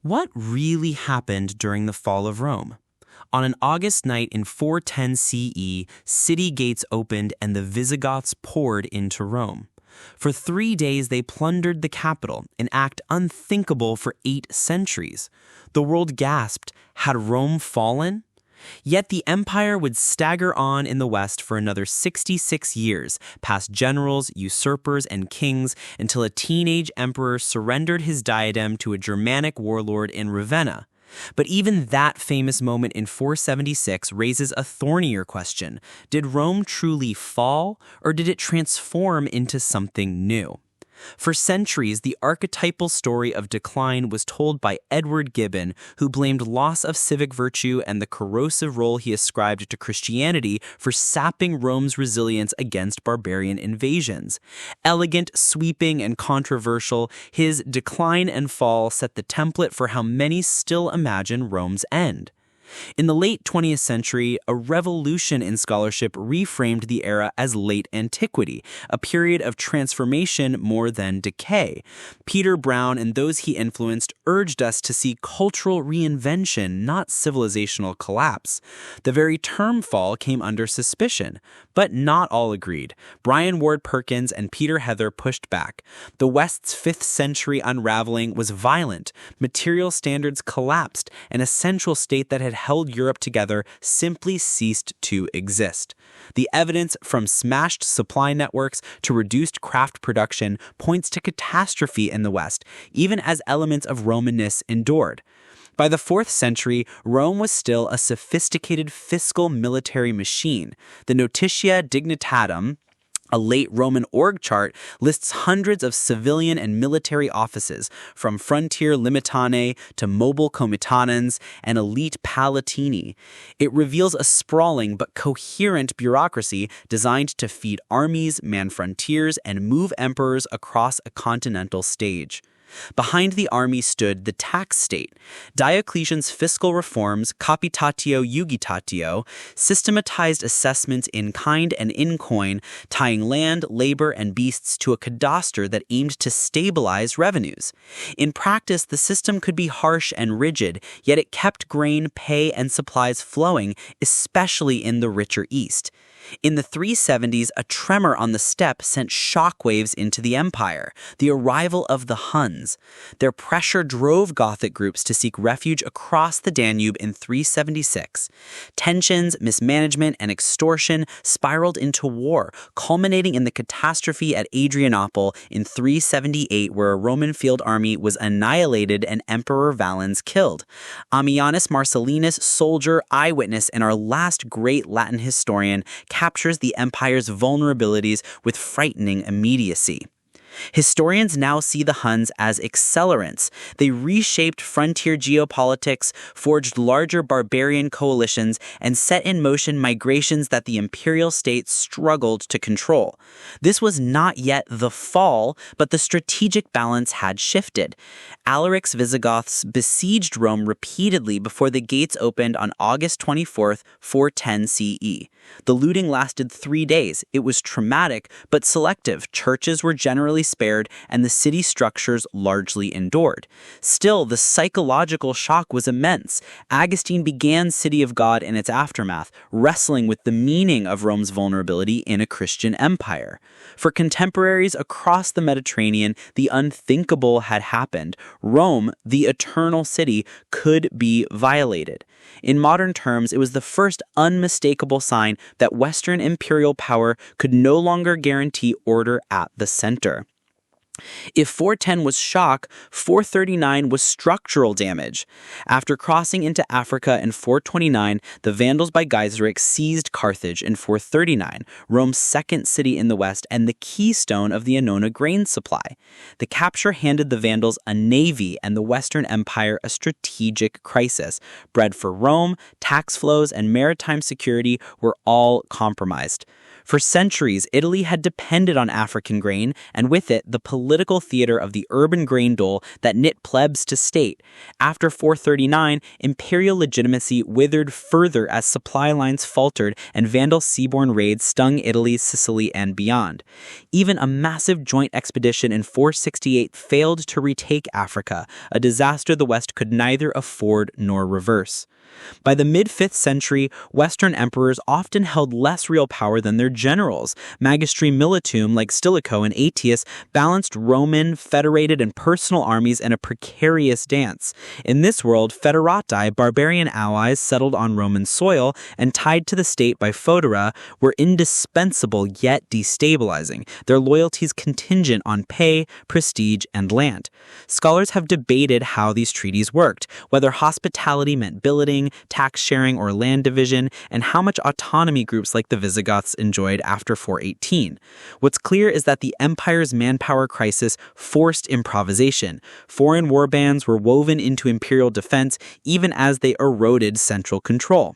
What really happened during the fall of Rome? On an August night in 410 CE, city gates opened and the Visigoths poured into Rome. For 3 days they plundered the capital, an act unthinkable for 8 centuries. The world gasped, had Rome fallen? Yet the empire would stagger on in the west for another 66 years, past generals, usurpers, and kings, until a teenage emperor surrendered his diadem to a Germanic warlord in Ravenna. But even that famous moment in 476 raises a thornier question. Did Rome truly fall, or did it transform into something new? For centuries, the archetypal story of decline was told by Edward Gibbon, who blamed loss of civic virtue and the corrosive role he ascribed to Christianity for sapping Rome's resilience against barbarian invasions. Elegant, sweeping, and controversial, his Decline and Fall set the template for how many still imagine Rome's end. In the late 20th century, a revolution in scholarship reframed the era as late antiquity, a period of transformation more than decay. Peter Brown and those he influenced urged us to see cultural reinvention, not civilizational collapse. The very term fall came under suspicion, but not all agreed. Brian Ward Perkins and Peter Heather pushed back. The West's 5th century unraveling was violent. Material standards collapsed, and a central state that had held Europe together simply ceased to exist. The evidence from smashed supply networks to reduced craft production points to catastrophe in the West, even as elements of Romanness endured. By the 4th century, Rome was still a sophisticated fiscal military machine. The Notitia Dignitatum, a late Roman org chart, lists hundreds of civilian and military offices, from frontier limitanae to mobile comitanans and elite palatini. It reveals a sprawling but coherent bureaucracy designed to feed armies, man frontiers, and move emperors across a continental stage. Behind the army stood the tax state. Diocletian's fiscal reforms, capitatio iugitatio, systematized assessments in kind and in coin, tying land, labor, and beasts to a cadaster that aimed to stabilize revenues. In practice, the system could be harsh and rigid, yet it kept grain, pay, and supplies flowing, especially in the richer East. In the 370s, a tremor on the steppe sent shockwaves into the empire, the arrival of the Huns. Their pressure drove Gothic groups to seek refuge across the Danube in 376. Tensions, mismanagement, and extortion spiraled into war, culminating in the catastrophe at Adrianople in 378, where a Roman field army was annihilated and Emperor Valens killed. Ammianus Marcellinus, soldier, eyewitness, and our last great Latin historian, captures the empire's vulnerabilities with frightening immediacy. Historians now see the Huns as accelerants. They reshaped frontier geopolitics, forged larger barbarian coalitions, and set in motion migrations that the imperial state struggled to control. This was not yet the fall, but the strategic balance had shifted. Alaric's Visigoths besieged Rome repeatedly before the gates opened on August 24th, 410 CE. The looting lasted 3 days. It was traumatic, but selective. Churches were generally spared, and the city structures largely endured. Still, the psychological shock was immense. Augustine began City of God in its aftermath, wrestling with the meaning of Rome's vulnerability in a Christian empire. For contemporaries across the Mediterranean, the unthinkable had happened. Rome, the eternal city, could be violated. In modern terms, it was the first unmistakable sign that Western imperial power could no longer guarantee order at the center. If 410 was shock, 439 was structural damage. After crossing into Africa in 429, the Vandals by Gaiseric seized Carthage in 439, Rome's second city in the west and the keystone of the Annona grain supply. The capture handed the Vandals a navy and the Western Empire a strategic crisis. Bread for Rome, tax flows, and maritime security were all compromised. For centuries, Italy had depended on African grain, and with it, the political theater of the urban grain dole that knit plebs to state. After 439, imperial legitimacy withered further as supply lines faltered and Vandal seaborne raids stung Italy, Sicily, and beyond. Even a massive joint expedition in 468 failed to retake Africa, a disaster the West could neither afford nor reverse. By the mid-5th century, Western emperors often held less real power than their generals. Magistri militum, like Stilicho and Aetius, balanced Roman, federated, and personal armies in a precarious dance. In this world, federati, barbarian allies settled on Roman soil and tied to the state by fodera, were indispensable yet destabilizing, their loyalties contingent on pay, prestige, and land. Scholars have debated how these treaties worked, whether hospitality meant billeting, tax sharing, or land division, and how much autonomy groups like the Visigoths enjoyed after 418. What's clear is that the empire's manpower crisis forced improvisation. Foreign warbands were woven into imperial defense even as they eroded central control.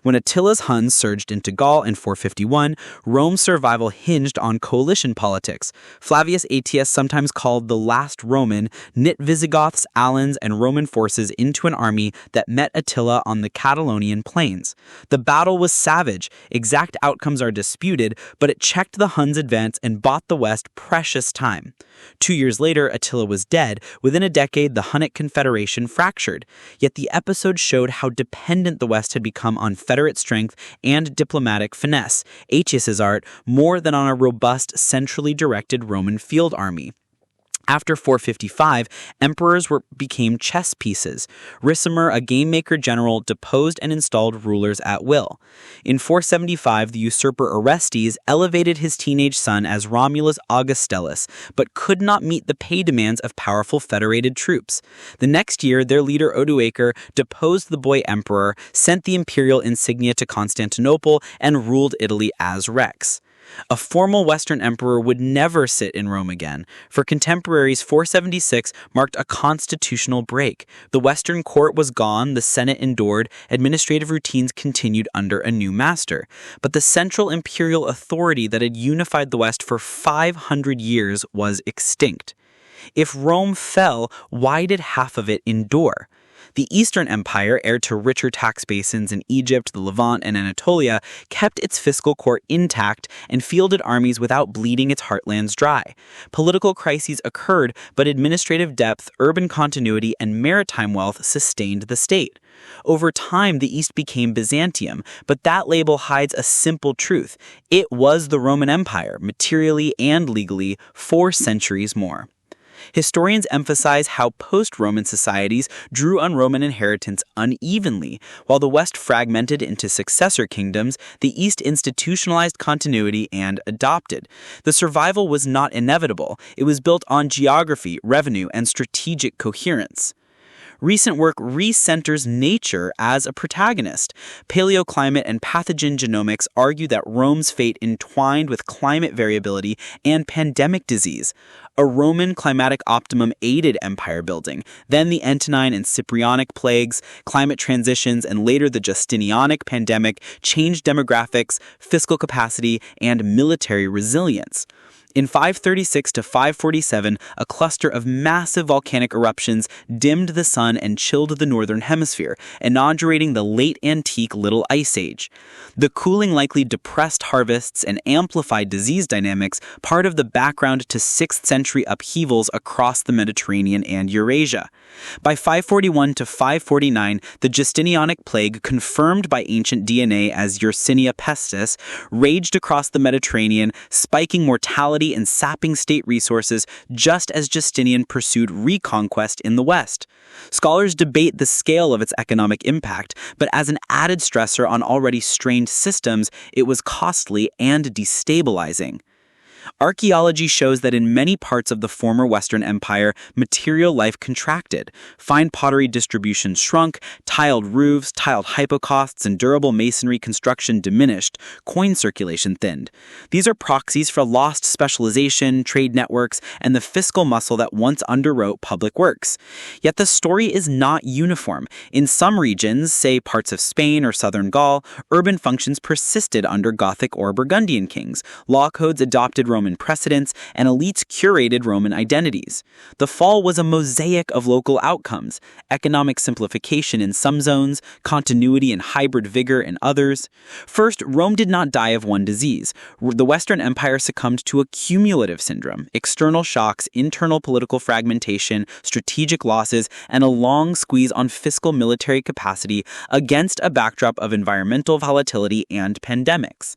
When Attila's Huns surged into Gaul in 451, Rome's survival hinged on coalition politics. Flavius Aetius, sometimes called the last Roman, knit Visigoths, Alans, and Roman forces into an army that met Attila on the Catalaunian plains. The battle was savage. Exact outcomes are disputed, but it checked the Huns' advance and bought the West precious time. 2 years later, Attila was dead. Within a decade, the Hunnic Confederation fractured. Yet the episode showed how dependent the West had become on federate strength and diplomatic finesse, Aetius's art, more than on a robust, centrally directed Roman field army. After 455, emperors became chess pieces. Ricimer, a game-maker general, deposed and installed rulers at will. In 475, the usurper Orestes elevated his teenage son as Romulus Augustulus, but could not meet the pay demands of powerful federated troops. The next year, their leader Odoacer deposed the boy emperor, sent the imperial insignia to Constantinople, and ruled Italy as Rex. A formal Western emperor would never sit in Rome again. For contemporaries, 476 marked a constitutional break. The Western court was gone, the Senate endured, administrative routines continued under a new master. But the central imperial authority that had unified the West for 500 years was extinct. If Rome fell, why did half of it endure? The Eastern Empire, heir to richer tax basins in Egypt, the Levant, and Anatolia, kept its fiscal court intact and fielded armies without bleeding its heartlands dry. Political crises occurred, but administrative depth, urban continuity, and maritime wealth sustained the state. Over time, the East became Byzantium, but that label hides a simple truth. It was the Roman Empire, materially and legally, 4 centuries more. Historians emphasize how post-Roman societies drew on Roman inheritance unevenly. While the West fragmented into successor kingdoms, the East institutionalized continuity and adopted. The survival was not inevitable. It was built on geography, revenue, and strategic coherence. Recent work recenters nature as a protagonist. Paleoclimate and pathogen genomics argue that Rome's fate entwined with climate variability and pandemic disease. A Roman climatic optimum aided empire building, then the Antonine and Cyprianic plagues, climate transitions, and later the Justinianic pandemic changed demographics, fiscal capacity, and military resilience. In 536 to 547, a cluster of massive volcanic eruptions dimmed the sun and chilled the northern hemisphere, inaugurating the late antique Little Ice Age. The cooling likely depressed harvests and amplified disease dynamics, part of the background to 6th century upheavals across the Mediterranean and Eurasia. By 541 to 549, the Justinianic plague, confirmed by ancient DNA as Yersinia pestis, raged across the Mediterranean, spiking mortality and sapping state resources just as Justinian pursued reconquest in the West. Scholars debate the scale of its economic impact, but as an added stressor on already strained systems, it was costly and destabilizing. Archaeology shows that in many parts of the former Western Empire, material life contracted. Fine pottery distribution shrunk, tiled roofs, tiled hypocausts, and durable masonry construction diminished, coin circulation thinned. These are proxies for lost specialization, trade networks, and the fiscal muscle that once underwrote public works. Yet the story is not uniform. In some regions, say parts of Spain or southern Gaul, urban functions persisted under Gothic or Burgundian kings. Law codes adopted Roman precedents, and elites curated Roman identities. The fall was a mosaic of local outcomes: economic simplification in some zones, continuity and hybrid vigor in others. First, Rome did not die of one disease. The Western Empire succumbed to a cumulative syndrome: external shocks, internal political fragmentation, strategic losses, and a long squeeze on fiscal military capacity against a backdrop of environmental volatility and pandemics.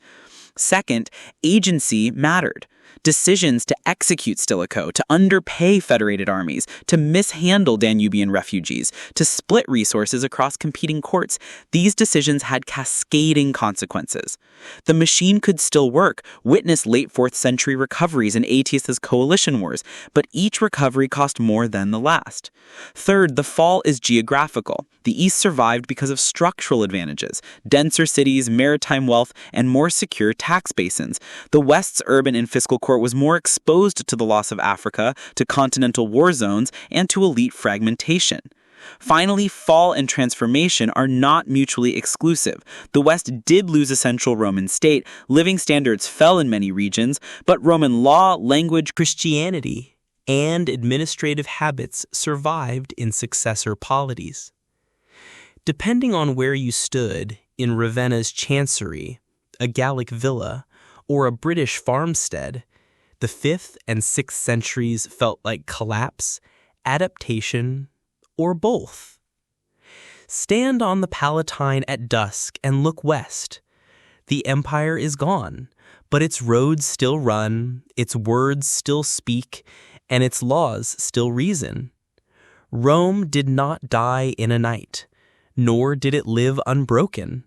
Second, agency mattered. Decisions to execute Stilicho, to underpay federated armies, to mishandle Danubian refugees, to split resources across competing courts, these decisions had cascading consequences. The machine could still work, witness late 4th century recoveries in Aetius's coalition wars, but each recovery cost more than the last. Third, the fall is geographical. The East survived because of structural advantages: denser cities, maritime wealth, and more secure tax basins. The West's urban and fiscal core was more exposed to the loss of Africa, to continental war zones, and to elite fragmentation. Finally, fall and transformation are not mutually exclusive. The West did lose a central Roman state, living standards fell in many regions, but Roman law, language, Christianity, and administrative habits survived in successor polities. Depending on where you stood, in Ravenna's chancery, a Gallic villa, or a British farmstead, the 5th and 6th centuries felt like collapse, adaptation, or both. Stand on the Palatine at dusk and look west. The empire is gone, but its roads still run, its words still speak, and its laws still reason. Rome did not die in a night, nor did it live unbroken.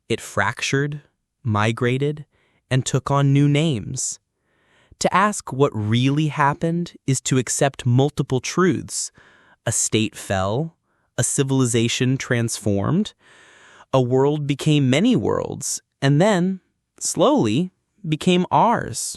It fractured, migrated, and took on new names. To ask what really happened is to accept multiple truths. A state fell, a civilization transformed, a world became many worlds, and then, slowly, became ours.